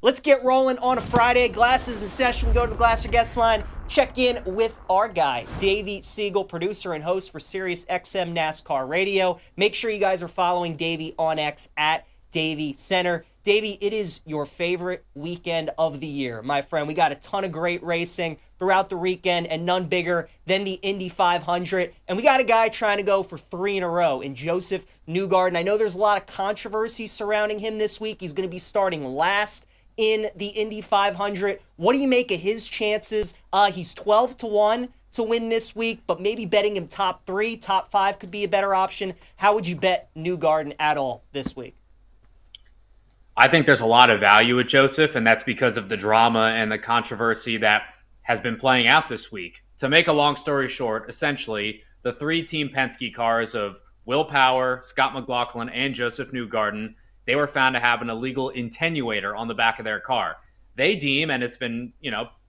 Let's get rolling on a Friday. Glasses in session. Go to the Glasser guest line. Check in with our guy, Davey Segal, producer and host for Sirius XM NASCAR Radio. Make sure you guys are following Davey on X at Davey Center. Davey, it is your favorite weekend of the year, my friend. We got a ton of great racing throughout the weekend, and none bigger than the Indy 500. And we got a guy trying to go for 3 in a row in Josef Newgarden. I know there's a lot of controversy surrounding him this week. He's going to be starting last in the Indy 500. What do you make of his chances? He's 12-1 to win this week, but maybe betting him top 3, top 5 could be a better option. How would you bet Newgarden at all this week? I think there's a lot of value with Josef, and that's because of the drama and the controversy that has been playing out this week. To make a long story short, essentially, the 3 Team Penske cars of Will Power, Scott McLaughlin, and Josef Newgarden, they were found to have an illegal attenuator on the back of their car. They deem, and it's been,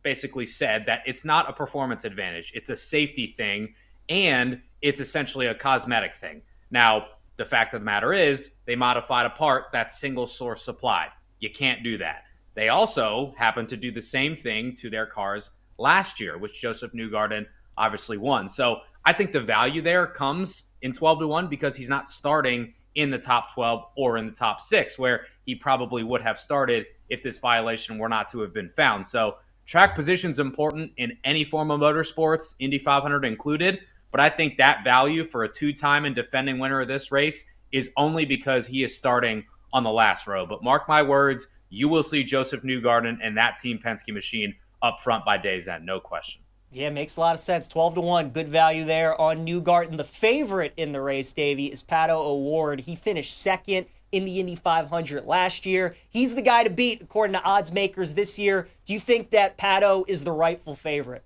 basically said, that it's not a performance advantage. It's a safety thing, and it's essentially a cosmetic thing. Now, the fact of the matter is, they modified a part that's single source supplied. You can't do that. They also happened to do the same thing to their cars last year, which Josef Newgarden obviously won. So I think the value there comes in 12-1 because he's not starting in the top 12 or in the top 6, where he probably would have started if this violation were not to have been found. So track position is important in any form of motorsports, Indy 500 included. But I think that value for a 2-time and defending winner of this race is only because he is starting on the last row. But mark my words, you will see Josef Newgarden and that Team Penske machine up front by day's end, no question. Yeah, makes a lot of sense. 12-1, good value there on Newgarden. The favorite in the race, Davey, is Pato O'Ward. He finished second in the Indy 500 last year. He's the guy to beat, according to odds makers this year. Do you think that Pato is the rightful favorite?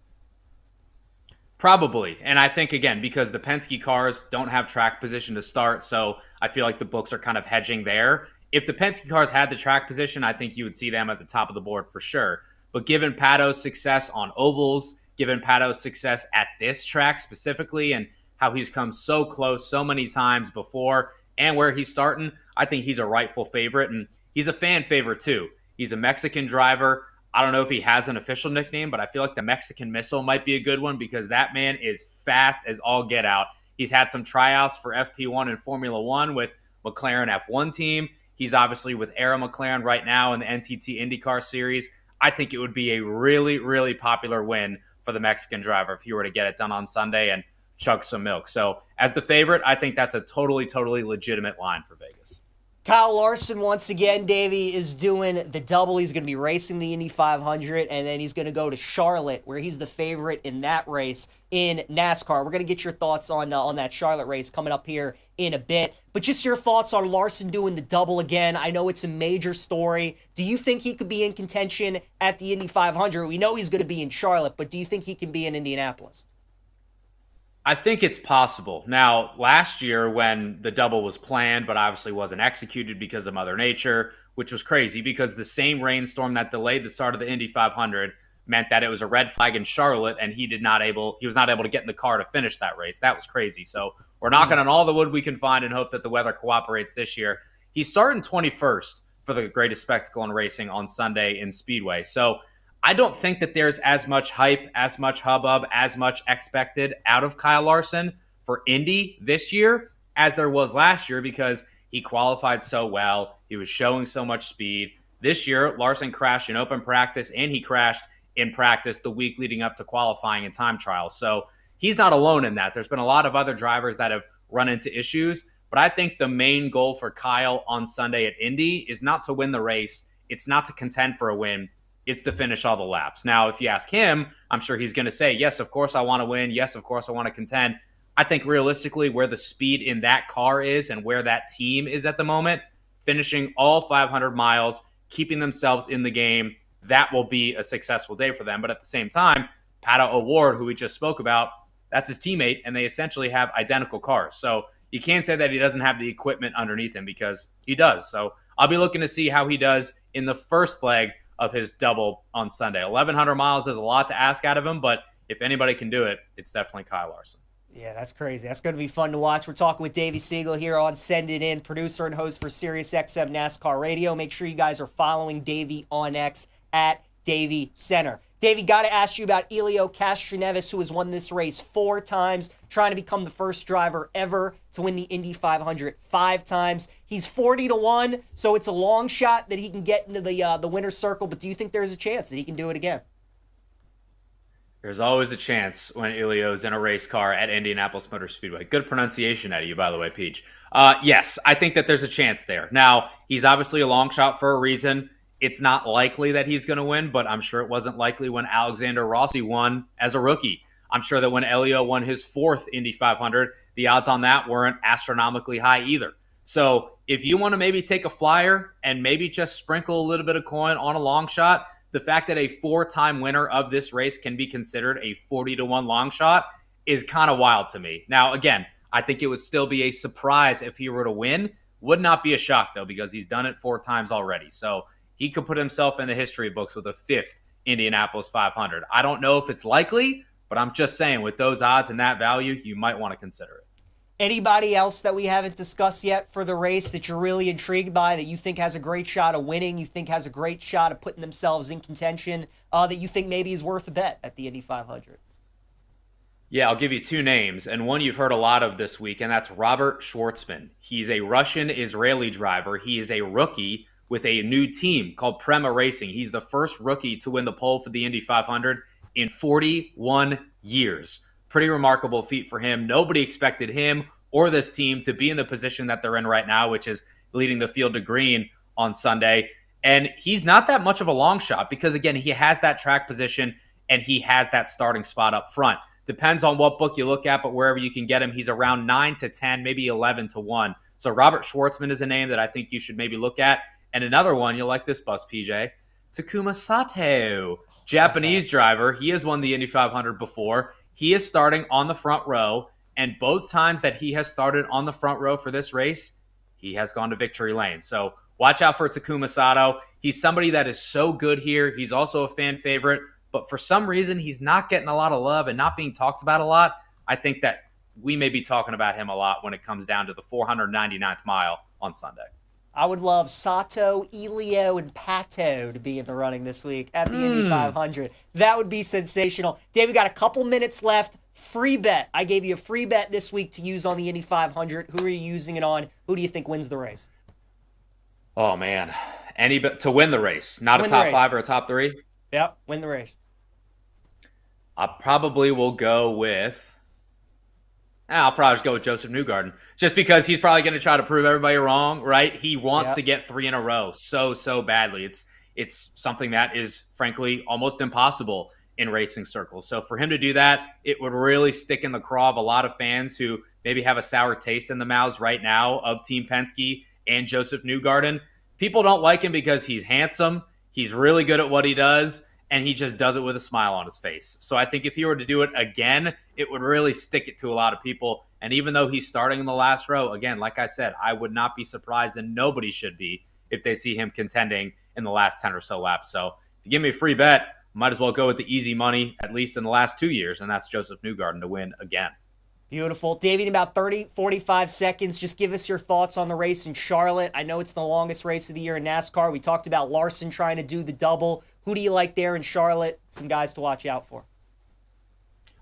Probably. And I think, again, because the Penske cars don't have track position to start, so I feel like the books are kind of hedging there. If the Penske cars had the track position, I think you would see them at the top of the board for sure. But given Pato's success on ovals, given Pato's success at this track specifically, and how he's come so close so many times before and where he's starting, I think he's a rightful favorite. And he's a fan favorite too. He's a Mexican driver. I don't know if he has an official nickname, but I feel like the Mexican Missile might be a good one because that man is fast as all get out. He's had some tryouts for FP1 and Formula One with McLaren F1 team. He's obviously with Era McLaren right now in the NTT IndyCar series. I think it would be a really, really popular win for the Mexican driver if he were to get it done on Sunday and chug some milk. So as the favorite, I think that's a totally, totally legitimate line for Vegas. Kyle Larson, once again, Davey, is doing the double. He's going to be racing the Indy 500, and then he's going to go to Charlotte, where he's the favorite in that race in NASCAR. We're going to get your thoughts on that Charlotte race coming up here in a bit. But just your thoughts on Larson doing the double again. I know it's a major story. Do you think he could be in contention at the Indy 500? We know he's going to be in Charlotte, but do you think he can be in Indianapolis? I think it's possible. Now, last year when the double was planned, but obviously wasn't executed because of Mother Nature, which was crazy because the same rainstorm that delayed the start of the Indy 500 meant that it was a red flag in Charlotte, and he was not able to get in the car to finish that race. That was crazy. So we're knocking on all the wood we can find and hope that the weather cooperates this year. He's starting 21st for the greatest spectacle in racing on Sunday in Speedway. So I don't think that there's as much hype, as much hubbub, as much expected out of Kyle Larson for Indy this year as there was last year because he qualified so well. He was showing so much speed. This year, Larson crashed in open practice, and he crashed in practice the week leading up to qualifying and time trials. So he's not alone in that. There's been a lot of other drivers that have run into issues, but I think the main goal for Kyle on Sunday at Indy is not to win the race. It's not to contend for a win. It's to finish all the laps. Now, if you ask him, I'm sure he's going to say, yes, of course I want to win. Yes, of course I want to contend. I think realistically where the speed in that car is and where that team is at the moment, finishing all 500 miles, keeping themselves in the game, that will be a successful day for them. But at the same time, Pato O'Ward, who we just spoke about, that's his teammate, and they essentially have identical cars. So you can't say that he doesn't have the equipment underneath him because he does. So I'll be looking to see how he does in the first leg of his double on Sunday. 1,100 miles is a lot to ask out of him, but if anybody can do it, it's definitely Kyle Larson. Yeah, that's crazy. That's going to be fun to watch. We're talking with Davey Segal here on Send It In, producer and host for SiriusXM NASCAR Radio. Make sure you guys are following Davey on X at Davey Center. Davey, got to ask you about Elio Castroneves, who has won this race 4 times, trying to become the first driver ever to win the Indy 500 5 times. He's 40-1, so it's a long shot that he can get into the winner's circle, but do you think there's a chance that he can do it again? There's always a chance when Elio's in a race car at Indianapolis Motor Speedway. Good pronunciation out of you, by the way, Peach. Yes, I think that there's a chance there. Now, he's obviously a long shot for a reason. It's not likely that he's going to win, but I'm sure it wasn't likely when Alexander Rossi won as a rookie. I'm sure that when Elio won his 4th Indy 500, the odds on that weren't astronomically high either. So if you want to maybe take a flyer and maybe just sprinkle a little bit of coin on a long shot, the fact that a 4-time winner of this race can be considered a 40-1 long shot is kind of wild to me. Now, again, I think it would still be a surprise if he were to win. Would not be a shock, though, because he's done it 4 times already. So he could put himself in the history books with a 5th Indianapolis 500. I don't know if it's likely, but I'm just saying with those odds and that value, you might want to consider it. Anybody else that we haven't discussed yet for the race that you're really intrigued by, that you think has a great shot of winning, you think has a great shot of putting themselves in contention, that you think maybe is worth a bet at the Indy 500? Yeah, I'll give you 2 names, and one you've heard a lot of this week, and that's Robert Schwartzman. He's a Russian-Israeli driver. He is a rookie with a new team called Prema Racing. He's the first rookie to win the pole for the Indy 500 in 41 years. Pretty remarkable feat for him. Nobody expected him or this team to be in the position that they're in right now, which is leading the field to green on Sunday. And he's not that much of a long shot because, again, he has that track position and he has that starting spot up front. Depends on what book you look at, but wherever you can get him, he's around 9-10, maybe 11-1. So Robert Schwartzman is a name that I think you should maybe look at. And another one, you'll like this bus, PJ, Takuma Sato, Japanese driver. He has won the Indy 500 before. He is starting on the front row, and both times that he has started on the front row for this race, he has gone to victory lane. So watch out for Takuma Sato. He's somebody that is so good here. He's also a fan favorite, but for some reason, he's not getting a lot of love and not being talked about a lot. I think that we may be talking about him a lot when it comes down to the 499th mile on Sunday. I would love Sato, Elio, and Pato to be in the running this week at the Indy 500. That would be sensational. Dave, we got a couple minutes left. Free bet. I gave you a free bet this week to use on the Indy 500. Who are you using it on? Who do you think wins the race? Oh, man. To win the race, not a top 5 or a top 3? Yep, win the race. I probably will go with... I'll probably just go with Josef Newgarden, just because he's probably going to try to prove everybody wrong, right? He wants to get 3 in a row so badly. It's something that is, frankly, almost impossible in racing circles. So for him to do that, it would really stick in the craw of a lot of fans who maybe have a sour taste in the mouths right now of Team Penske and Josef Newgarden. People don't like him because he's handsome, he's really good at what he does, and he just does it with a smile on his face. So I think if he were to do it again, it would really stick it to a lot of people. And even though he's starting in the last row, again, like I said, I would not be surprised, and nobody should be, if they see him contending in the last 10 or so laps. So if you give me a free bet, might as well go with the easy money, at least in the last 2 years, and that's Josef Newgarden to win again. Beautiful. David, in about 30-45 seconds, just give us your thoughts on the race in Charlotte. I know it's the longest race of the year in NASCAR. We talked about Larson trying to do the double. Who do you like there in Charlotte? Some guys to watch out for.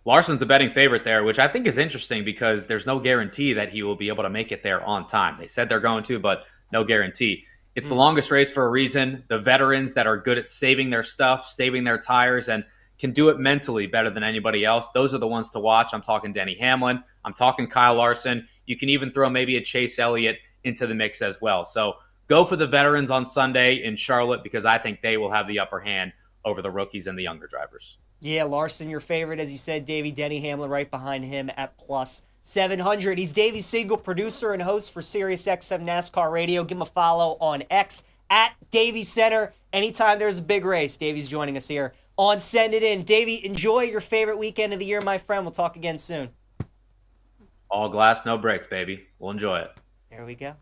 Larson's the betting favorite there, which I think is interesting because there's no guarantee that he will be able to make it there on time. They said they're going to, but no guarantee. It's the longest race for a reason. The veterans that are good at saving their stuff, saving their tires, and can do it mentally better than anybody else, those are the ones to watch. I'm talking Denny Hamlin. I'm talking Kyle Larson. You can even throw maybe a Chase Elliott into the mix as well. So go for the veterans on Sunday in Charlotte because I think they will have the upper hand over the rookies and the younger drivers. Yeah, Larson, your favorite, as you said, Davey. Denny Hamlin right behind him at plus 700. He's Davey Segal, producer and host for SiriusXM NASCAR Radio. Give him a follow on X at Davey Center. Anytime there's a big race, Davey's joining us here on Send It In. Davey, enjoy your favorite weekend of the year, my friend. We'll talk again soon. All glass, no brakes, baby. We'll enjoy it. There we go.